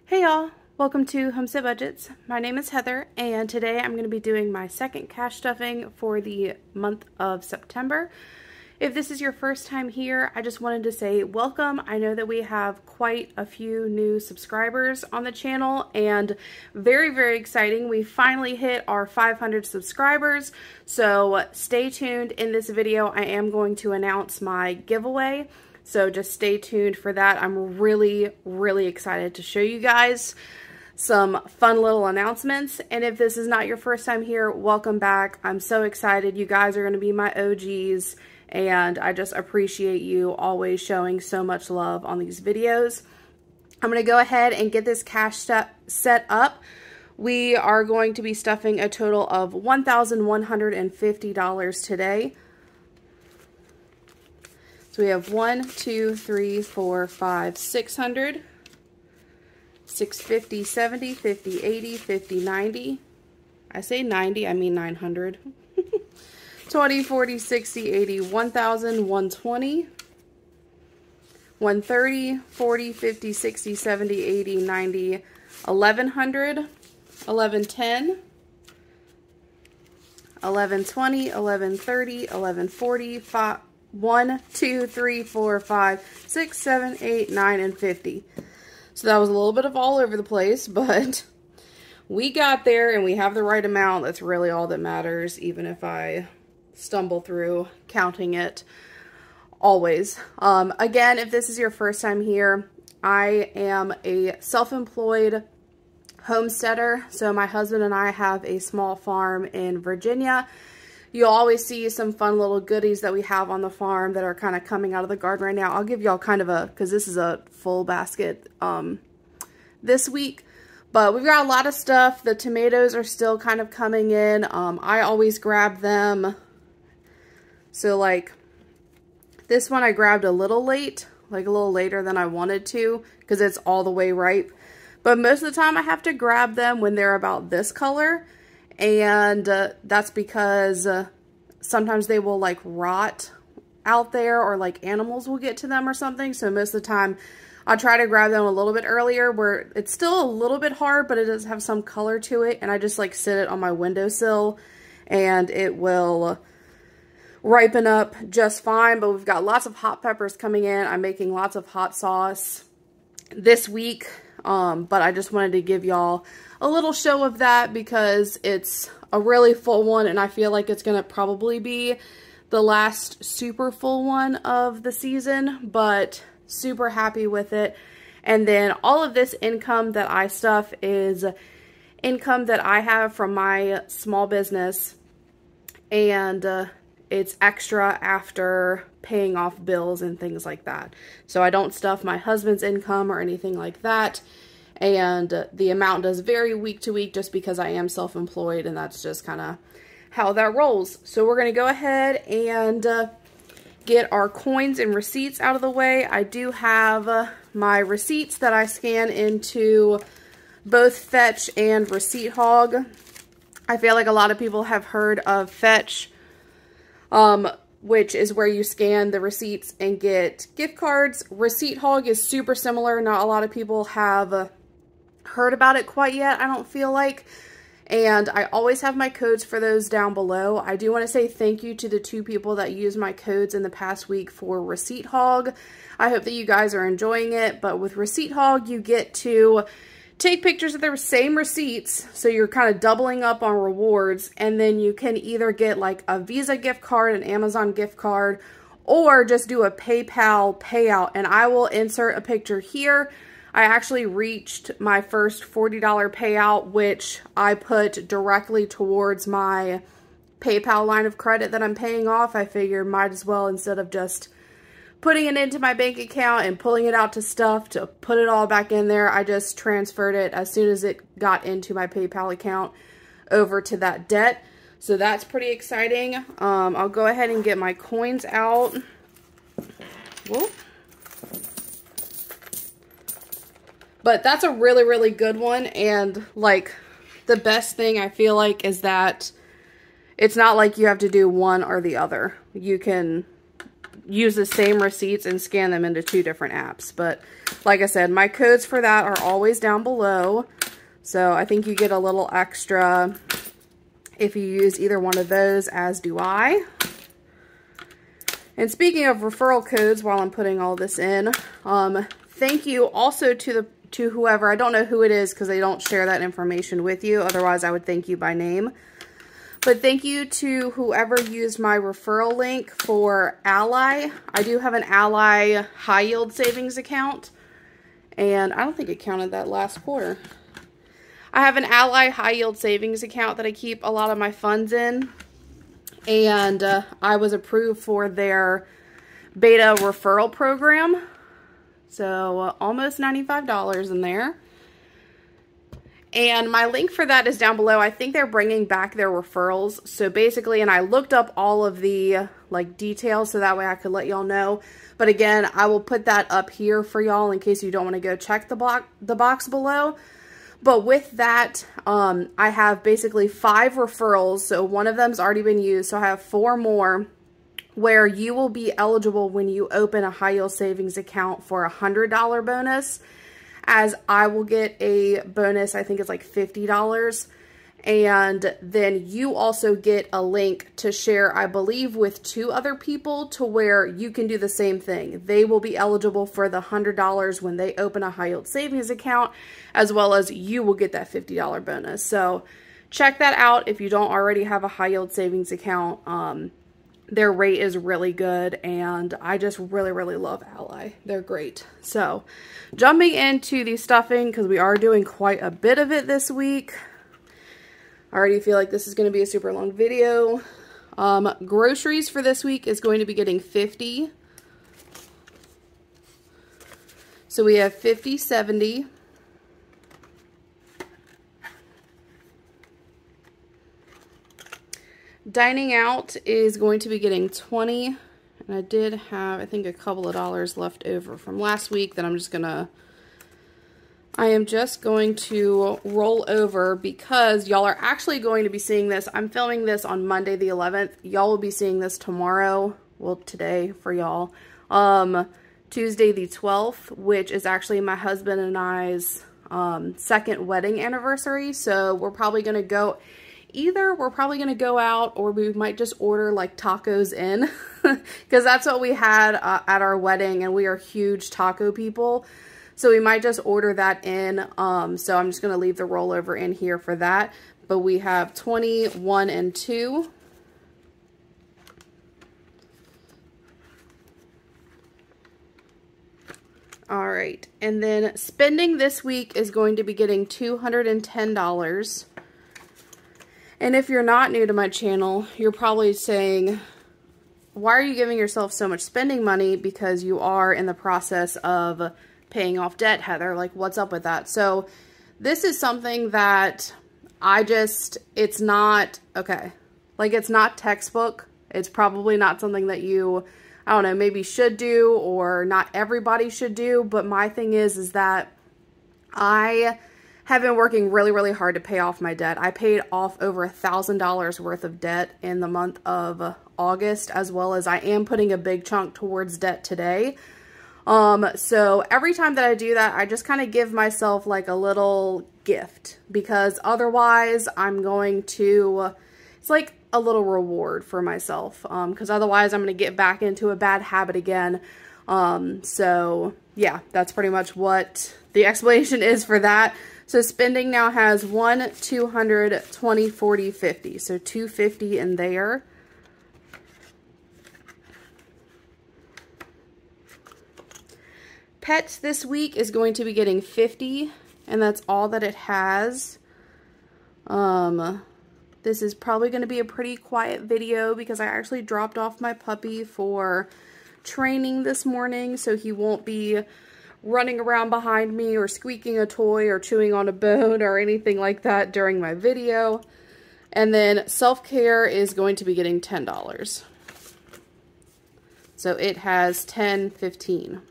Hey y'all, welcome to Homestead Budgets. My name is Heather and today I'm going to be doing my second cash stuffing for the month of September. If this is your first time here, I just wanted to say welcome. I know that we have quite a few new subscribers on the channel and very exciting. We finally hit our 500 subscribers, so stay tuned. In this video I am going to announce my giveaway. So just stay tuned for that. I'm really excited to show you guys some fun little announcements. And if this is not your first time here, welcome back. I'm so excited. You guys are going to be my OGs, and I just appreciate you always showing so much love on these videos. I'm going to go ahead and get this cash set up. We are going to be stuffing a total of $1,150 today. So we have 1, 2, 3, 4, 5, 600, 650, 70, 50, 80, 50, 90. I say 90, I mean 900. 20, 40, 60, 80, 1,000, 120, 130, 40, 50, 60, 70, 80, 90, 1,100, 1,110, 1,120, 1,130, 1,140, 1, 2, 3, 4, 5, 6, 7, 8, 9, and 50. So that was a little bit of all over the place, but we got there and we have the right amount. That's really all that matters, even if I stumble through counting it always. Again, if this is your first time here, I am a self-employed homesteader. So my husband and I have a small farm in Virginia. You'll always see some fun little goodies that we have on the farm that are kind of coming out of the garden right now. I'll give y'all kind of a, because this is a full basket this week. But we've got a lot of stuff. The tomatoes are still kind of coming in. I always grab them. So like this one I grabbed a little late, like a little later than I wanted to, because it's all the way ripe. But most of the time I have to grab them when they're about this color. And that's because sometimes they will like rot out there, or like animals will get to them or something. So most of the time I try to grab them a little bit earlier, where it's still a little bit hard, but it does have some color to it. And I just like sit it on my windowsill and it will ripen up just fine. But we've got lots of hot peppers coming in. I'm making lots of hot sauce this week. But I just wanted to give y'all a little show of that because it's a really full one, and I feel like it's going to probably be the last super full one of the season, but super happy with it. And then all of this income that I stuff is income that I have from my small business, and it's extra after paying off bills and things like that. So I don't stuff my husband's income or anything like that. And the amount does vary week to week just because I am self-employed, and that's just kind of how that rolls. So we're going to go ahead and get our coins and receipts out of the way. I do have my receipts that I scan into both Fetch and Receipt Hog. I feel like a lot of people have heard of Fetch, which is where you scan the receipts and get gift cards. Receipt Hog is super similar. Not a lot of people have heard about it quite yet, I don't feel like. And I always have my codes for those down below. I do want to say thank you to the 2 people that used my codes in the past week for Receipt Hog. I hope that you guys are enjoying it. But with Receipt Hog, you get to take pictures of the same receipts, so you're kind of doubling up on rewards, and then you can either get like a Visa gift card, an Amazon gift card, or just do a PayPal payout. And I will insert a picture here. I actually reached my first $40 payout, which I put directly towards my PayPal line of credit that I'm paying off. I figured might as well, instead of just putting it into my bank account and pulling it out to stuff to put it all back in there, I just transferred it as soon as it got into my PayPal account over to that debt. So that's pretty exciting. I'll go ahead and get my coins out. Whoop. But that's a really good one, and like the best thing I feel like is that it's not like you have to do one or the other. You can use the same receipts and scan them into 2 different apps. But like I said, my codes for that are always down below. So I think you get a little extra if you use either one of those, as do I. And speaking of referral codes, while I'm putting all this in, thank you also to whoever, I don't know who it is because they don't share that information with you. Otherwise, I would thank you by name. But thank you to whoever used my referral link for Ally. I do have an Ally high yield savings account. And I don't think it counted that last quarter. I have an Ally high yield savings account that I keep a lot of my funds in. And I was approved for their beta referral program. So almost $95 in there. And my link for that is down below. I think they're bringing back their referrals. So basically, and I looked up all of the like details so that way I could let y'all know. But again, I will put that up here for y'all in case you don't want to go check the box below. But with that, I have basically 5 referrals. So one of them's already been used. So I have 4 more where you will be eligible when you open a high yield savings account for a $100 bonus, as I will get a bonus, I think it's like $50. And then you also get a link to share, I believe, with 2 other people to where you can do the same thing. They will be eligible for the $100 when they open a high yield savings account, as well as you will get that $50 bonus. So check that out if you don't already have a high yield savings account. Their rate is really good, and I just really, really love Ally. They're great. So jumping into the stuffing, because we are doing quite a bit of it this week. I already feel like this is going to be a super long video. Groceries for this week is going to be getting 50. So we have 50, 70. Dining out is going to be getting 20. And I did have, I think, a couple of dollars left over from last week that I am just going to roll over because y'all are actually going to be seeing this. I'm filming this on Monday the 11th. Y'all will be seeing this tomorrow. Well, today for y'all. Tuesday the 12th, which is actually my husband and I's second wedding anniversary. So we're probably going to go, either we're probably going to go out or we might just order like tacos in because that's what we had at our wedding, and we are huge taco people. So we might just order that in. So I'm just going to leave the rollover in here for that. But we have 20, 1, and 2. All right. And then spending this week is going to be getting $210. And if you're not new to my channel, you're probably saying, why are you giving yourself so much spending money? Because you are in the process of paying off debt, Heather. Like, what's up with that? So this is something that it's not, okay. Like, it's not textbook. It's probably not something that you, I don't know, maybe should do or not everybody should do. But my thing is that I have been working really, really hard to pay off my debt. I paid off over $1,000 worth of debt in the month of August, as well as I am putting a big chunk towards debt today. So every time that I do that, I just kind of give myself like a little gift, because otherwise I'm going to, it's like a little reward for myself. Because otherwise I'm going to get back into a bad habit again. So yeah, that's pretty much what the explanation is for that. So spending now has 1, 200, 20, 40, 50. So 250 in there. Pets this week is going to be getting 50, and that's all that it has. This is probably going to be a pretty quiet video because I actually dropped off my puppy for training this morning, so he won't be running around behind me or squeaking a toy or chewing on a bone or anything like that during my video. And then self-care is going to be getting $10. So it has 10, 15.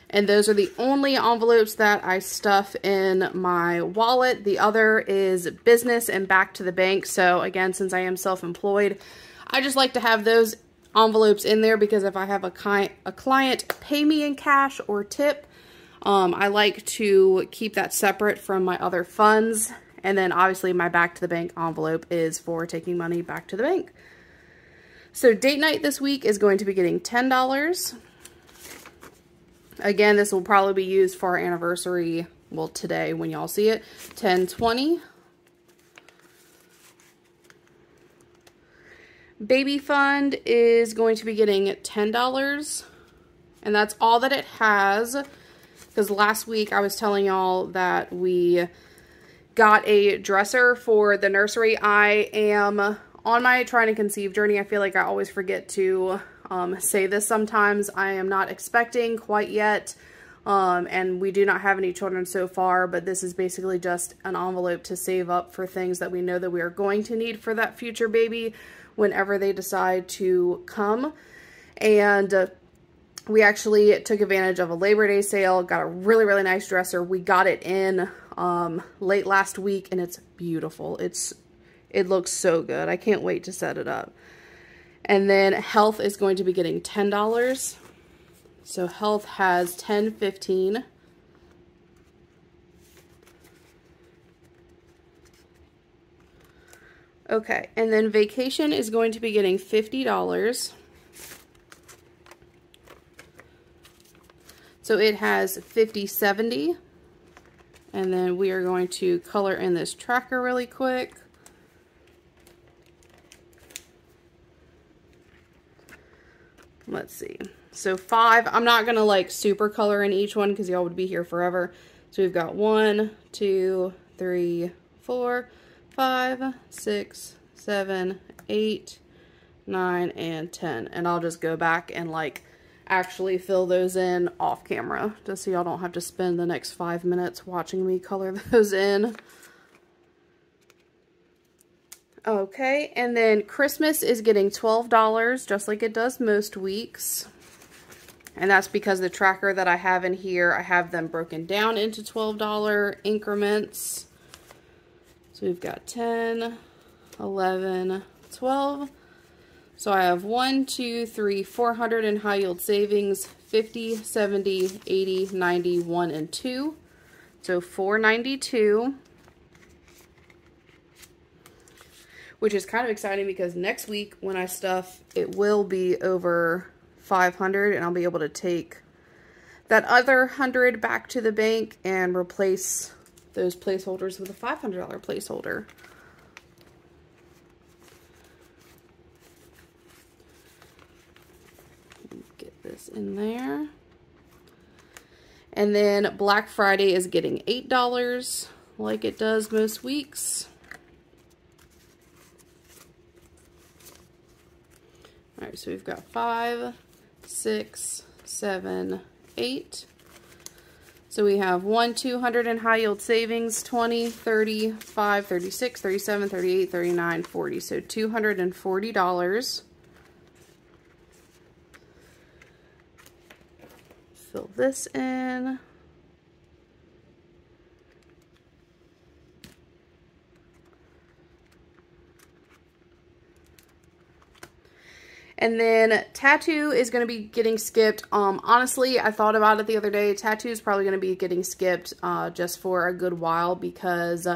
And those are the only envelopes that I stuff in my wallet. The other is business and back to the bank. So again, since I am self-employed, I just like to have those envelopes in there because if I have a client pay me in cash or tip, I like to keep that separate from my other funds. And then obviously my back to the bank envelope is for taking money back to the bank. So date night this week is going to be getting $10. Again, this will probably be used for our anniversary, well, today when y'all see it, 10/20. Baby fund is going to be getting $10. And that's all that it has. Because last week I was telling y'all that we got a dresser for the nursery. I am on my trying to conceive journey. I feel like I always forget to say this sometimes. I am not expecting quite yet, and we do not have any children so far, but this is basically just an envelope to save up for things that we know that we are going to need for that future baby whenever they decide to come. And we actually took advantage of a Labor Day sale, got a really, really nice dresser. We got it in late last week, and it's beautiful. It looks so good. I can't wait to set it up. And then health is going to be getting $10. So health has 10/15. Okay, and then vacation is going to be getting $50. So it has 50/70. And then we are going to color in this tracker really quick. Let's see. So 5, I'm not going to like super color in each one because y'all would be here forever. So we've got 1, 2, 3, 4, 5, 6, 7, 8, 9, and 10. And I'll just go back and like actually fill those in off camera just so y'all don't have to spend the next 5 minutes watching me color those in. Okay, and then Christmas is getting $12 just like it does most weeks. And that's because the tracker that I have in here, I have them broken down into $12 increments. So we've got 10, 11, 12. So I have 1, 2, 3, 400 in high yield savings, 50, 70, 80, 90, 1, and 2. So $492. Which is kind of exciting because next week when I stuff, it will be over 500 and I'll be able to take that other 100 back to the bank and replace those placeholders with a $500 placeholder. Get this in there. And then Black Friday is getting $8 like it does most weeks. All right, so we've got 5, 6, 7, 8. So we have 1, 200 in high yield savings, 20, 30, 5, 36, 37, 38, 39, 40. So $240. Fill this in. And then tattoo is going to be getting skipped. Honestly, I thought about it the other day. Tattoo is probably going to be getting skipped just for a good while because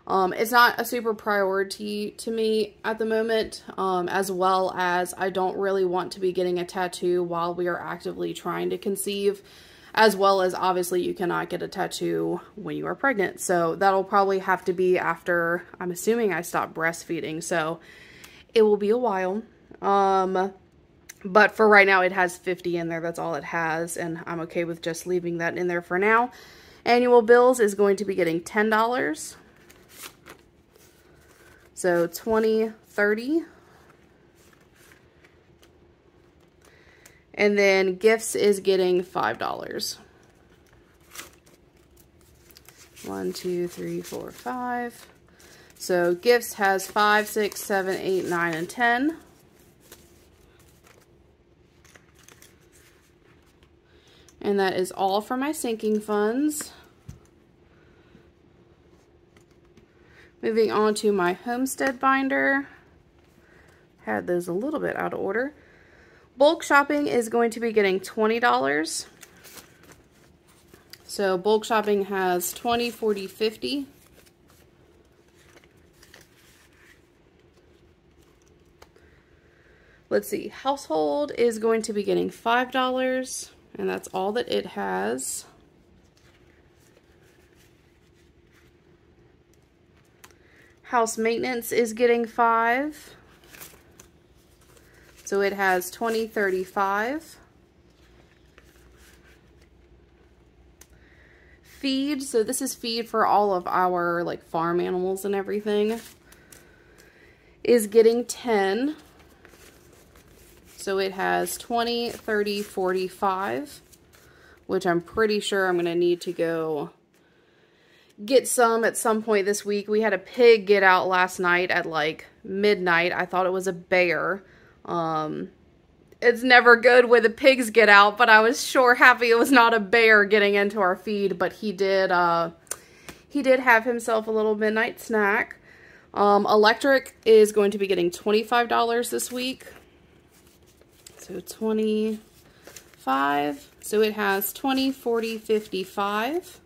it's not a super priority to me at the moment, as well as I don't really want to be getting a tattoo while we are actively trying to conceive, as well as obviously you cannot get a tattoo when you are pregnant. So that'll probably have to be after, I'm assuming I stop breastfeeding. So it will be a while. But for right now, it has 50 in there. That's all it has. And I'm okay with just leaving that in there for now. Annual bills is going to be getting $10. So 20, 30. And then gifts is getting $5. 1, 2, 3, 4, 5. So gifts has 5, 6, 7, 8, 9, and 10. And that is all for my sinking funds. Moving on to my homestead binder. Had those a little bit out of order. Bulk shopping is going to be getting $20. So bulk shopping has 20, 40, 50. Let's see, household is going to be getting $5, and that's all that it has. House maintenance is getting $5. So it has 20, 35. Feed, so this is feed for all of our like farm animals and everything, is getting 10. So it has 20, 30, 45, which I'm pretty sure I'm going to need to go get some at some point this week. We had a pig get out last night at like midnight. I thought it was a bear. It's never good when the pigs get out, but I was sure happy it was not a bear getting into our feed, but he did have himself a little midnight snack. Electric is going to be getting $25 this week. So 25. So it has 20, 40, 55.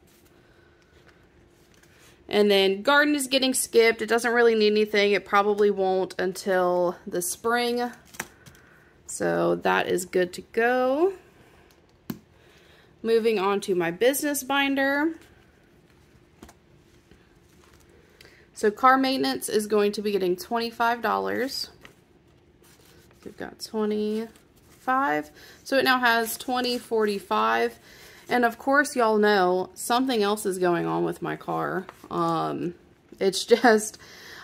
And then garden is getting skipped. It doesn't really need anything. It probably won't until the spring. So that is good to go. Moving on to my business binder. So car maintenance is going to be getting $25. We've got 25. So it now has 20, 45. And of course, y'all know something else is going on with my car. It's just,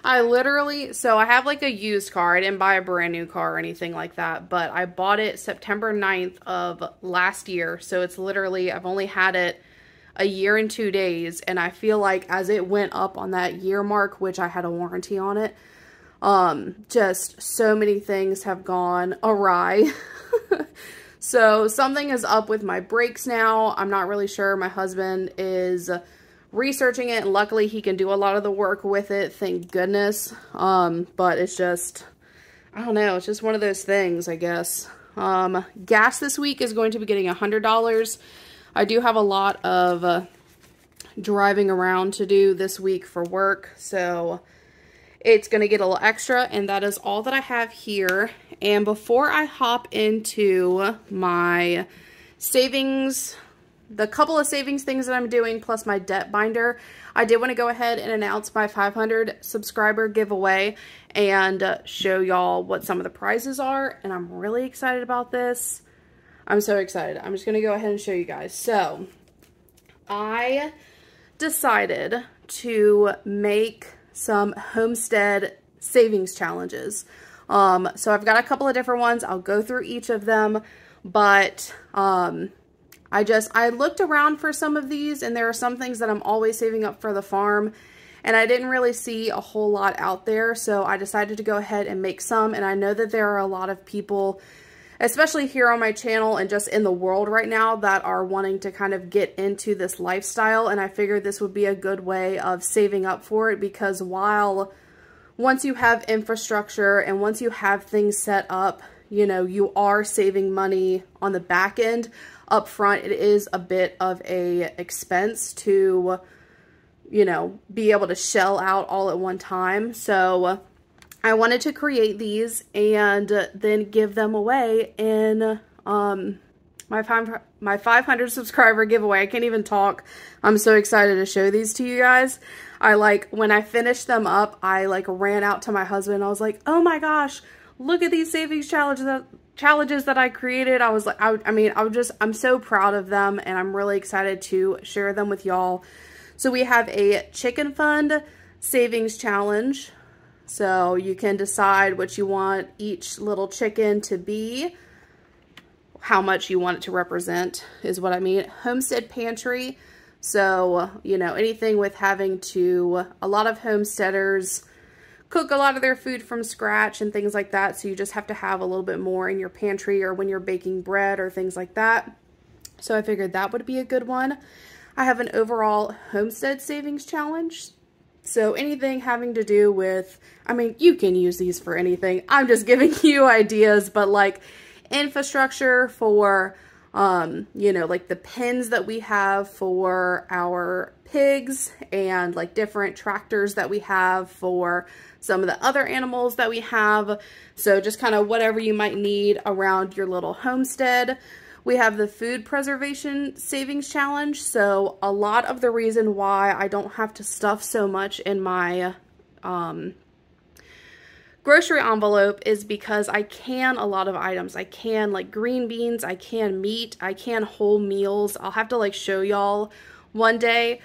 I have like a used car. I didn't buy a brand new car or anything like that, but I bought it September 9th of last year. So it's literally, I've only had it a year and 2 days. And I feel like as it went up on that year mark, which I had a warranty on it, just so many things have gone awry. So something is up with my brakes now. I'm not really sure. My husband is researching it, and luckily he can do a lot of the work with it, thank goodness. But it's just, I don't know, it's just one of those things, I guess. Gas this week is going to be getting $100. I do have a lot of driving around to do this week for work, so it's going to get a little extra, and that is all that I have here. And before I hop into my savings, the couple of savings things that I'm doing, plus my debt binder, I did want to go ahead and announce my 500 subscriber giveaway and show y'all what some of the prizes are. And I'm really excited about this. I'm so excited. I'm just going to go ahead and show you guys. So I decided to make some homestead savings challenges. So I've got a couple of different ones. I'll go through each of them, but I looked around for some of these, and there are some things that I'm always saving up for the farm, and I didn't really see a whole lot out there, so I decided to go ahead and make some. And I know that there are a lot of people, especially here on my channel and just in the world right now, that are wanting to kind of get into this lifestyle, and I figured this would be a good way of saving up for it, because once you have infrastructure and once you have things set up, you know, you are saving money on the back end. Up front, it is a bit of a expense to, you know, be able to shell out all at one time. So I wanted to create these and then give them away in my 500 subscriber giveaway. I can't even talk. I'm so excited to show these to you guys. When I finished them up, I ran out to my husband. I was like, oh my gosh, look at these savings challenges that I created. I was like, I'm so proud of them, and I'm really excited to share them with y'all. So we have a chicken fund savings challenge. So you can decide what you want each little chicken to be, how much you want it to represent is what I mean. Homestead pantry. So, you know, anything with having to, a lot of homesteaders cook a lot of their food from scratch and things like that. So you just have to have a little bit more in your pantry or when you're baking bread or things like that. So I figured that would be a good one. I have an overall homestead savings challenge. So anything having to do with, I mean, you can use these for anything. I'm just giving you ideas, but infrastructure, for you know, like the pens that we have for our pigs, and like different tractors that we have for some of the other animals that we have. So just kind of whatever you might need around your little homestead. We have the food preservation savings challenge. So a lot of the reason why I don't have to stuff so much in my grocery envelope is because I can a lot of items. I can like green beans, I can meat, I can whole meals. I'll have to like show y'all one day.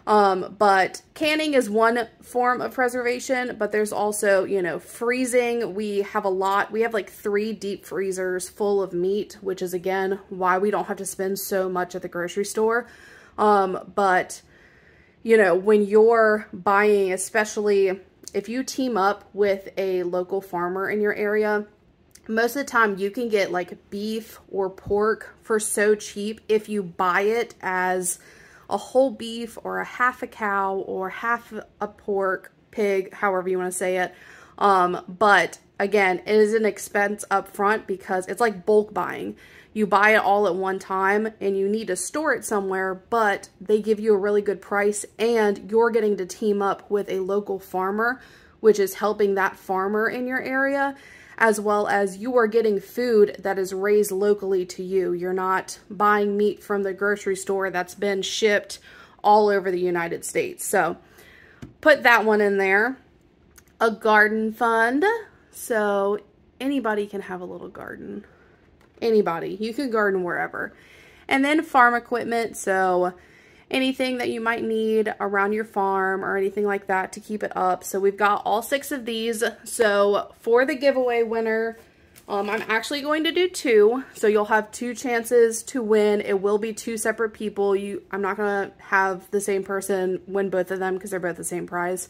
But canning is one form of preservation, but there's also, you know, freezing. We have like 3 deep freezers full of meat, which is again why we don't have to spend so much at the grocery store. But you know, when you're buying, especially if you team up with a local farmer in your area, most of the time you can get like beef or pork for so cheap if you buy it as a whole beef or a half a cow or half a pork, pig, however you want to say it. But again, it is an expense up front because it's like bulk buying. You buy it all at one time and you need to store it somewhere, but they give you a really good price and you're getting to team up with a local farmer, which is helping that farmer in your area, as well as you are getting food that is raised locally to you. You're not buying meat from the grocery store that's been shipped all over the United States. So put that one in there. A garden fund. So anybody can have a little garden. Anybody. You can garden wherever. And then farm equipment. So anything that you might need around your farm or anything like that to keep it up. So we've got all 6 of these. So for the giveaway winner, I'm actually going to do 2. So you'll have 2 chances to win. It will be 2 separate people. I'm not going to have the same person win both of them because they're both the same prize.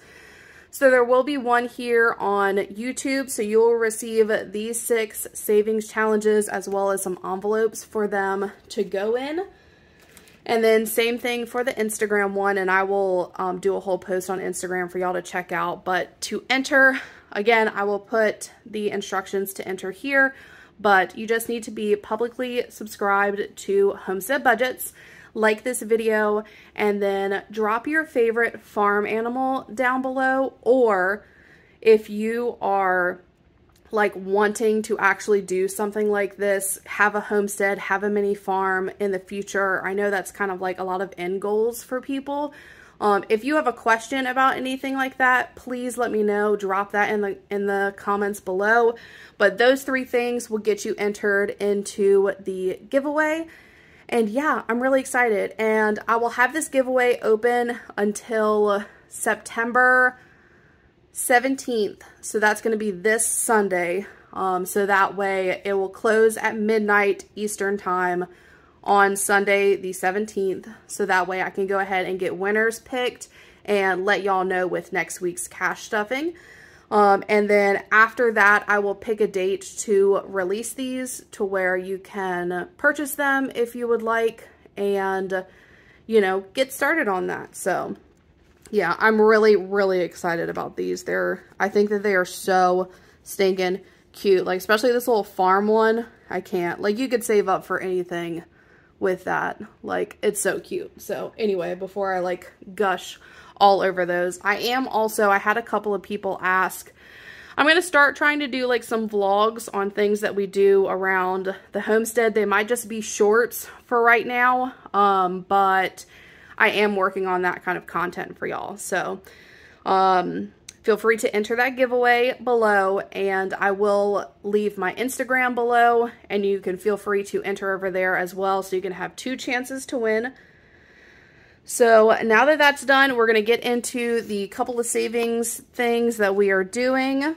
So there will be one here on YouTube. So you'll receive these 6 savings challenges as well as some envelopes for them to go in. And then same thing for the Instagram one, and I will do a whole post on Instagram for y'all to check out. But to enter, again, I will put the instructions to enter here, but you just need to be publicly subscribed to Homestead Budgets, like this video, and then drop your favorite farm animal down below. Or if you are like wanting to actually do something like this, have a homestead, have a mini farm in the future. I know that's kind of like a lot of end goals for people. If you have a question about anything like that, please let me know. Drop that in the comments below. But those 3 things will get you entered into the giveaway. And yeah, I'm really excited. And I will have this giveaway open until September 17th. So that's going to be this Sunday. So that way it will close at midnight Eastern time on Sunday the 17th. So that way I can go ahead and get winners picked and let y'all know with next week's cash stuffing. And then after that, I will pick a date to release these to where you can purchase them if you would like, and, you know, get started on that. So yeah, I'm really, really excited about these. I think that they are so stinking cute. Like, especially this little farm one. I can't. Like, you could save up for anything with that. Like, it's so cute. So, anyway, before I, like, gush all over those, I had a couple of people ask. I'm going to start trying to do, like, some vlogs on things that we do around the homestead. They might just be shorts for right now, but I am working on that kind of content for y'all. So, feel free to enter that giveaway below, and I will leave my Instagram below, and you can feel free to enter over there as well, so you can have 2 chances to win. So, now that that's done, we're going to get into the couple of savings things that we are doing.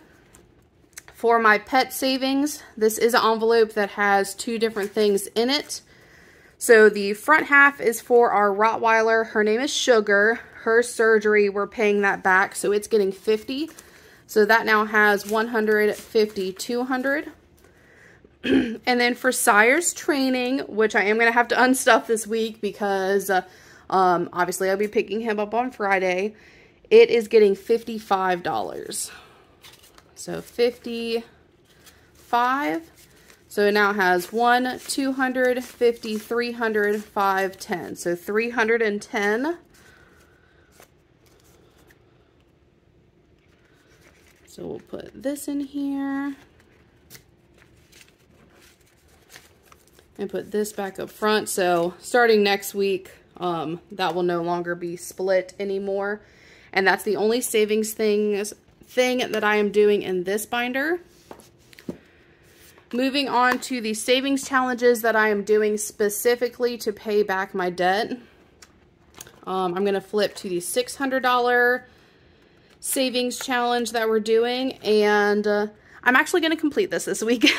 For my pet savings, this is an envelope that has 2 different things in it. So the front half is for our Rottweiler. Her name is Sugar. Her surgery, we're paying that back, so it's getting $50. So that now has $100, $50, $200. And then for Sire's training, which I am going to have to unstuff this week because obviously I'll be picking him up on Friday, it is getting $55. So $55. So it now has 1, 250, 300, 5, 10. So 310. So we'll put this in here. And put this back up front. So starting next week, that will no longer be split anymore. And that's the only savings thing that I am doing in this binder. Moving on to the savings challenges that I am doing specifically to pay back my debt. I'm going to flip to the $600 savings challenge that we're doing, and I'm actually going to complete this week.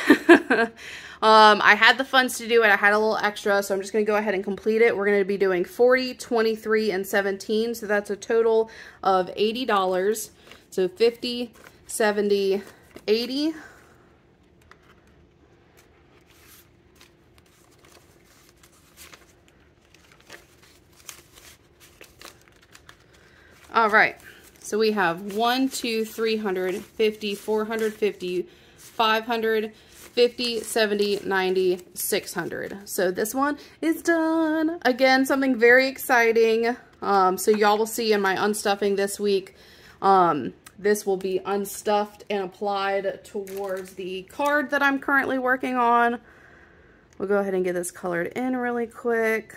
I had the funds to do it. I had a little extra, so I'm just going to go ahead and complete it. We're going to be doing 40, 23, and 17, so that's a total of $80. So 50, 70, 80. All right, so we have 1, 2, 350, 450, 550, 70, 90, 600. So this one is done. Again, something very exciting. So y'all will see in my unstuffing this week, this will be unstuffed and applied towards the card that I'm currently working on. We'll go ahead and get this colored in really quick.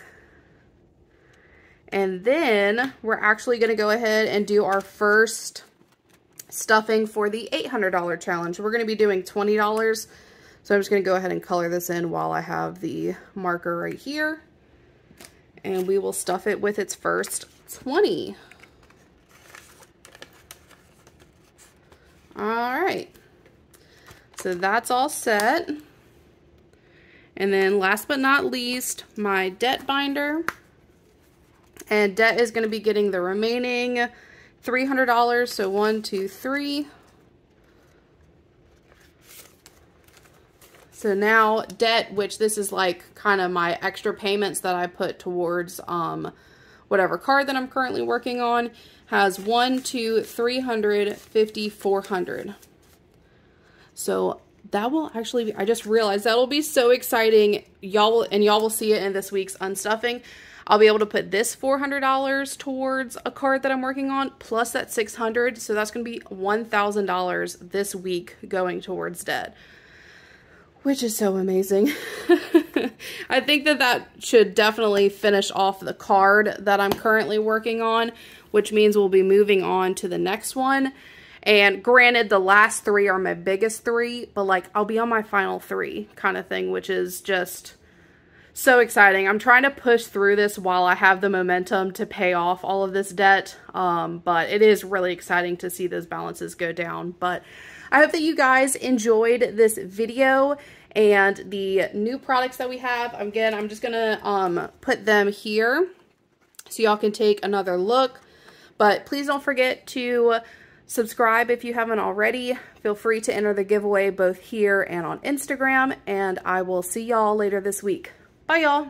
And then we're actually going to go ahead and do our first stuffing for the $800 challenge. We're going to be doing $20. So I'm just going to go ahead and color this in while I have the marker right here. And we will stuff it with its first 20. All right. So that's all set. And then last but not least, my debt binder. And debt is going to be getting the remaining $300. So 1, 2, 3. So now debt, which this is like kind of my extra payments that I put towards whatever card that I'm currently working on, has 1, 2, 350, 400. So that will actually be, I just realized that'll be so exciting. Y'all will see it in this week's unstuffing. I'll be able to put this $400 towards a card that I'm working on, plus that $600. So that's going to be $1,000 this week going towards debt, which is so amazing. I think that should definitely finish off the card that I'm currently working on, which means we'll be moving on to the next one. And granted, the last 3 are my biggest 3, but like I'll be on my final 3 kind of thing, which is just so exciting. I'm trying to push through this while I have the momentum to pay off all of this debt. But it is really exciting to see those balances go down. But I hope that you guys enjoyed this video and the new products that we have. Again, I'm just gonna put them here so y'all can take another look. But please don't forget to subscribe if you haven't already. Feel free to enter the giveaway both here and on Instagram. And I will see y'all later this week. Bye, y'all.